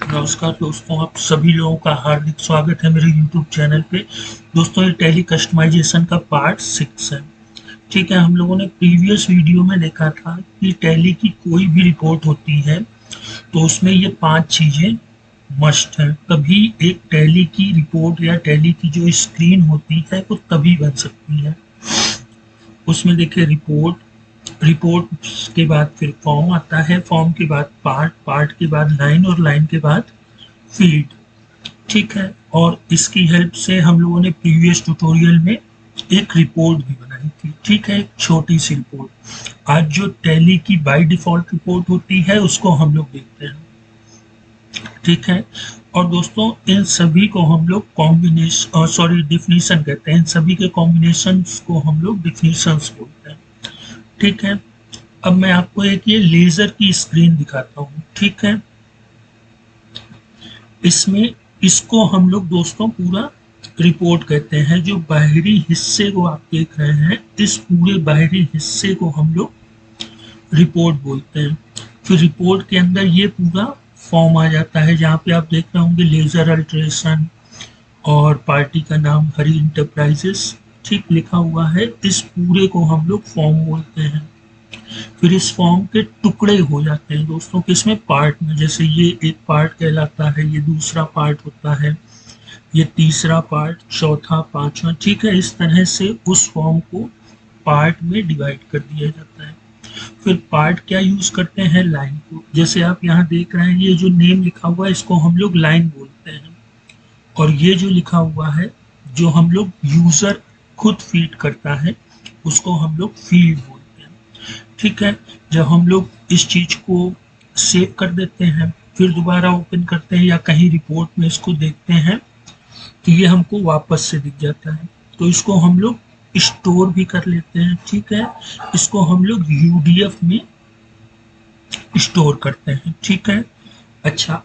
नमस्कार दोस्तों, आप सभी लोगों का हार्दिक स्वागत है मेरे YouTube चैनल पे। दोस्तों, ये टैली कस्टमाइजेशन का पार्ट 6 है। ठीक है, हम लोगों ने प्रीवियस वीडियो में देखा था कि टैली की कोई भी रिपोर्ट होती है तो उसमें ये 5 चीज़ें मस्ट है। तभी एक टैली की रिपोर्ट या टैली की जो स्क्रीन होती है वो तभी बन सकती है। उसमें देखिए रिपोर्ट के बाद फिर फॉर्म आता है, फॉर्म के बाद पार्ट के बाद लाइन और लाइन के बाद फील्ड। ठीक है, और इसकी हेल्प से हम लोगों ने प्रीवियस ट्यूटोरियल में एक रिपोर्ट भी बनाई थी। ठीक है, एक छोटी सी रिपोर्ट। आज जो टैली की बाय डिफॉल्ट रिपोर्ट होती है उसको हम लोग देखते हैं। ठीक है, और दोस्तों इन सभी को हम लोग डिफिनीशन कहते हैं। इन सभी के कॉम्बिनेशंस को हम लोग डिफिनीशंस बोलते हैं। ठीक है, अब मैं आपको एक ये लेजर की स्क्रीन दिखाता हूँ। ठीक है, इसमें इसको हम लोग दोस्तों पूरा रिपोर्ट कहते हैं। जो बाहरी हिस्से को आप देख रहे हैं, इस पूरे बाहरी हिस्से को हम लोग रिपोर्ट बोलते हैं। फिर रिपोर्ट के अंदर ये पूरा फॉर्म आ जाता है, जहाँ पे आप देख रहे होंगे लेजर अल्ट्रेशन और पार्टी का नाम हरी इंटरप्राइजेस ठीक लिखा हुआ है। इस पूरे को हम लोग फॉर्म बोलते हैं। फिर इस फॉर्म के टुकड़े हो जाते हैं दोस्तों, किसमें, पार्ट में। जैसे ये एक पार्ट कहलाता है, ये दूसरा पार्ट होता है, ये तीसरा पार्ट, चौथा, पांचवा। ठीक है, इस तरह से उस फॉर्म को पार्ट में डिवाइड कर दिया जाता है। फिर पार्ट क्या यूज करते हैं, लाइन को। जैसे आप यहाँ देख रहे हैं, ये जो नेम लिखा हुआ है इसको हम लोग लाइन बोलते हैं, और ये जो लिखा हुआ है जो हम लोग यूजर खुद फीड करता है उसको हम लोग फील्ड बोलते हैं। ठीक है, जब हम लोग इस चीज को सेव कर देते हैं, फिर दोबारा ओपन करते हैं या कहीं रिपोर्ट में इसको देखते हैं तो ये हमको वापस से दिख जाता है। तो इसको हम लोग स्टोर भी कर लेते हैं। ठीक है, इसको हम लोग यूडीएफ में स्टोर करते हैं। ठीक है, अच्छा,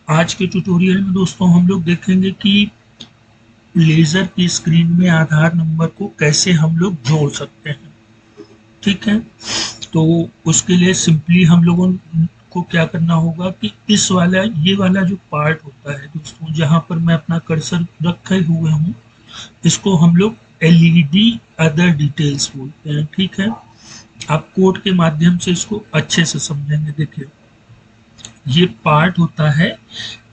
आज के ट्यूटोरियल में दोस्तों हम लोग देखेंगे कि लेजर की स्क्रीन में आधार नंबर को कैसे हम लोग जोड़ सकते हैं। ठीक है, तो उसके लिए सिंपली हम लोगों को क्या करना होगा कि ये वाला जो पार्ट होता है दोस्तों, जहां पर मैं अपना कर्सर रखे हुए हूँ, इसको हम लोग एलईडी अदर डिटेल्स बोलते हैं। ठीक है, आप कोड के माध्यम से इसको अच्छे से समझेंगे। देखिए, ये पार्ट होता है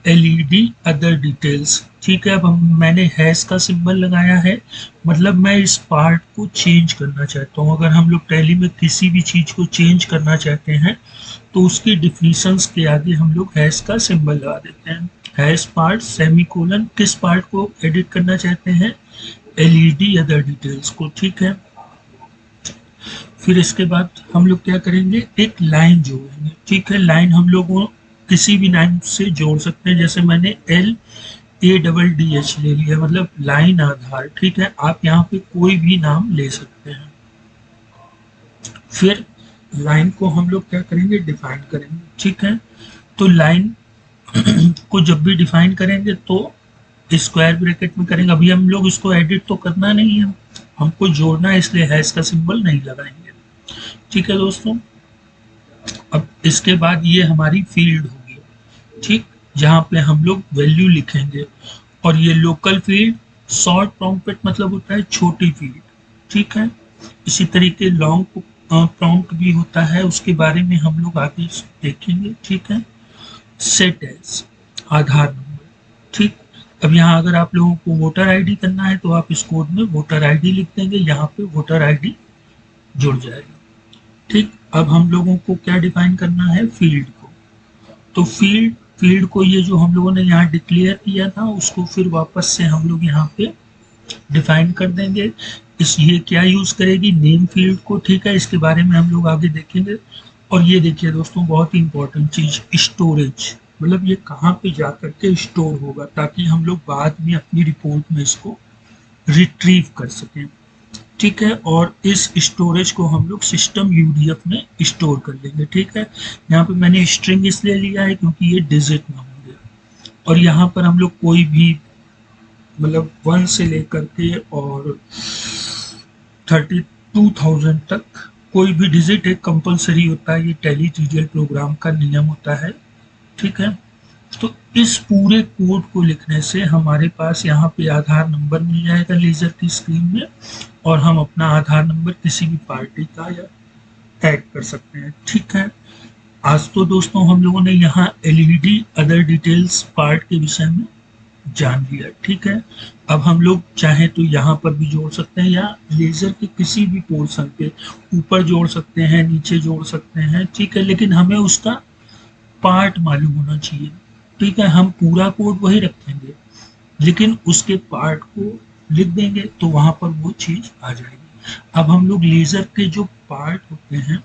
एलईडी अदर डिटेल्स। ठीक है, अब मैंने हैश का सिंबल लगाया है, मतलब मैं इस पार्ट को चेंज करना चाहता हूँ। अगर हम लोग टैली में किसी भी चीज को चेंज करना चाहते हैं तो उसकी डिफिनीशंस के आगे हम लोग हैश का सिंबल लगा देते हैं। हैश पार्ट सेमीकोलन, किस पार्ट को एडिट करना चाहते हैं, एलईडी अदर डिटेल्स को। ठीक है, फिर इसके बाद हम लोग क्या करेंगे, एक लाइन जोड़ेंगे। ठीक है, लाइन हम लोग किसी भी नाम से जोड़ सकते हैं। जैसे मैंने LADDH ले लिया, मतलब लाइन आधार। ठीक है, आप यहाँ पे कोई भी नाम ले सकते हैं। फिर लाइन को हम लोग क्या करेंगे, डिफाइन करेंगे। ठीक है, तो लाइन को जब भी डिफाइन करेंगे तो स्क्वायर ब्रैकेट में करेंगे। अभी हम लोग इसको एडिट तो करना नहीं है, हमको जोड़ना है, इसलिए हैश का सिंबल नहीं लगाएंगे। ठीक है दोस्तों, अब इसके बाद ये हमारी फील्ड होगी। ठीक, जहाँ पे हम लोग वैल्यू लिखेंगे, और ये लोकल फील्ड, शॉर्ट प्रॉम्प्ट मतलब होता है छोटी फील्ड। ठीक है, इसी तरीके लॉन्ग प्रॉम्प्ट भी होता है, उसके बारे में हम लोग आगे देखेंगे। ठीक है, सेट एज आधार नंबर। ठीक, अब यहाँ अगर आप लोगों को वोटर आईडी करना है तो आप इस कोड में वोटर आईडी लिख देंगे, यहाँ पे वोटर आईडी जुड़ जाएगा। ठीक, अब हम लोगों को क्या डिफाइन करना है, फील्ड को। तो फील्ड को ये जो हम लोगों ने यहाँ डिक्लेयर किया था उसको फिर वापस से हम लोग यहाँ पे डिफाइन कर देंगे। ये क्या यूज करेगी, नेम फील्ड को। ठीक है, इसके बारे में हम लोग आगे देखेंगे। और ये देखिए दोस्तों, बहुत ही इंपॉर्टेंट चीज, स्टोरेज, मतलब ये कहाँ पे जा करके स्टोर होगा, ताकि हम लोग बाद में अपनी रिपोर्ट में इसको रिट्रीव कर सकें। ठीक है, और इस स्टोरेज को हम लोग सिस्टम यूडीएफ में स्टोर कर लेंगे। ठीक है, यहाँ पे मैंने स्ट्रिंग इसलिए लिया है क्योंकि ये डिजिट में होंगे, और यहाँ पर हम लोग कोई भी, मतलब 1 से लेकर के और 32,000 तक कोई भी डिजिट एक कंपलसरी होता है। ये टैली ट्यूटोरियल प्रोग्राम का नियम होता है। ठीक है, तो इस पूरे कोड को लिखने से हमारे पास यहाँ पे आधार नंबर मिल जाएगा लेजर की स्क्रीन में, और हम अपना आधार नंबर किसी भी पार्टी का या ऐड कर सकते हैं। ठीक है, आज तो दोस्तों हम लोगों ने यहाँ एलईडी अदर डिटेल्स पार्ट के विषय में जान लिया। ठीक है, अब हम लोग चाहें तो यहाँ पर भी जोड़ सकते हैं या लेजर के किसी भी पोर्शन पे ऊपर जोड़ सकते हैं, नीचे जोड़ सकते हैं। ठीक है, लेकिन हमें उसका पार्ट मालूम होना चाहिए। ठीक है, हम पूरा कोड वही रखेंगे लेकिन उसके पार्ट को लिख देंगे तो वहां पर वो चीज आ जाएगी। अब हम लोग लेजर के जो पार्ट होते हैं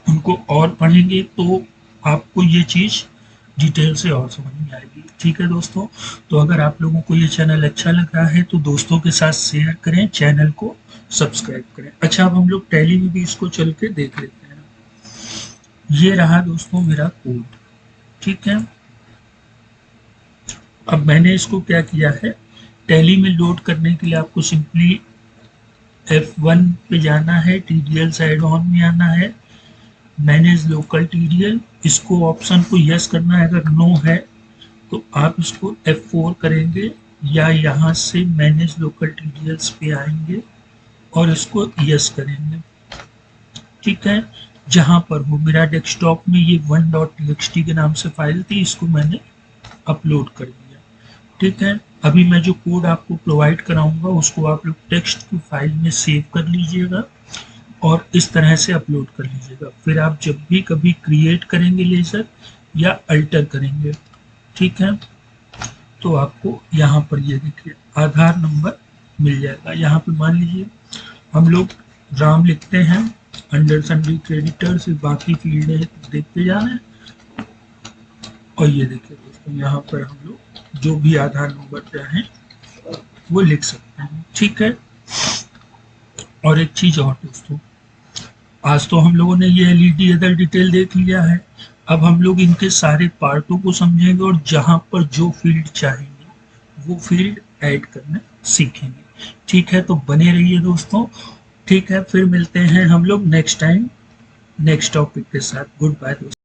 उनको और पढ़ेंगे तो आपको ये चीज डिटेल से और समझ में आएगी। ठीक है दोस्तों, तो अगर आप लोगों को ये चैनल अच्छा लग रहा है तो दोस्तों के साथ शेयर करें, चैनल को सब्सक्राइब करें। अच्छा, अब हम लोग टैली में भी इसको चल के देख लेते हैं। ये रहा दोस्तों मेरा कोड। ठीक है, अब मैंने इसको क्या किया है, टैली में लोड करने के लिए आपको सिंपली F1 पे जाना है, TDL साइड ऑन में आना है, मैनेज लोकल TDL, इसको ऑप्शन को यस करना है। अगर नो है तो आप इसको F4 करेंगे या यहाँ से मैनेज लोकल TDLs पे आएंगे और इसको यस करेंगे। ठीक है, जहां पर हो मेरा डेस्कटॉप में ये 1.txt के नाम से फाइल थी, इसको मैंने अपलोड कर दिया। ठीक है, अभी मैं जो कोड आपको प्रोवाइड कराऊंगा उसको आप लोग टेक्स्ट की फाइल में सेव कर लीजिएगा और इस तरह से अपलोड कर लीजिएगा। फिर आप जब भी कभी क्रिएट करेंगे लेजर या अल्टर करेंगे, ठीक है, तो आपको यहाँ पर ये देखिए आधार नंबर मिल जाएगा। यहाँ पे मान लीजिए हम लोग राम लिखते हैं, अंडर सन्ड्री क्रेडिटर्स, बाकी फील्ड है देखते जा रहे हैं। और ये देखिए दोस्तों, यहाँ पर हम लोग जो भी आधार नंबर चाहें वो लिख सकते हैं। ठीक है, और एक चीज और दोस्तों, आज तो हम लोगों ने ये एलईडी अदर डिटेल देख लिया है, अब हम लोग इनके सारे पार्टों को समझेंगे और जहां पर जो फील्ड चाहेंगे वो फील्ड ऐड करना सीखेंगे। ठीक है, तो बने रहिए दोस्तों। ठीक है, फिर मिलते हैं हम लोग नेक्स्ट टाइम नेक्स्ट टॉपिक के साथ। गुड बाय दोस्तों।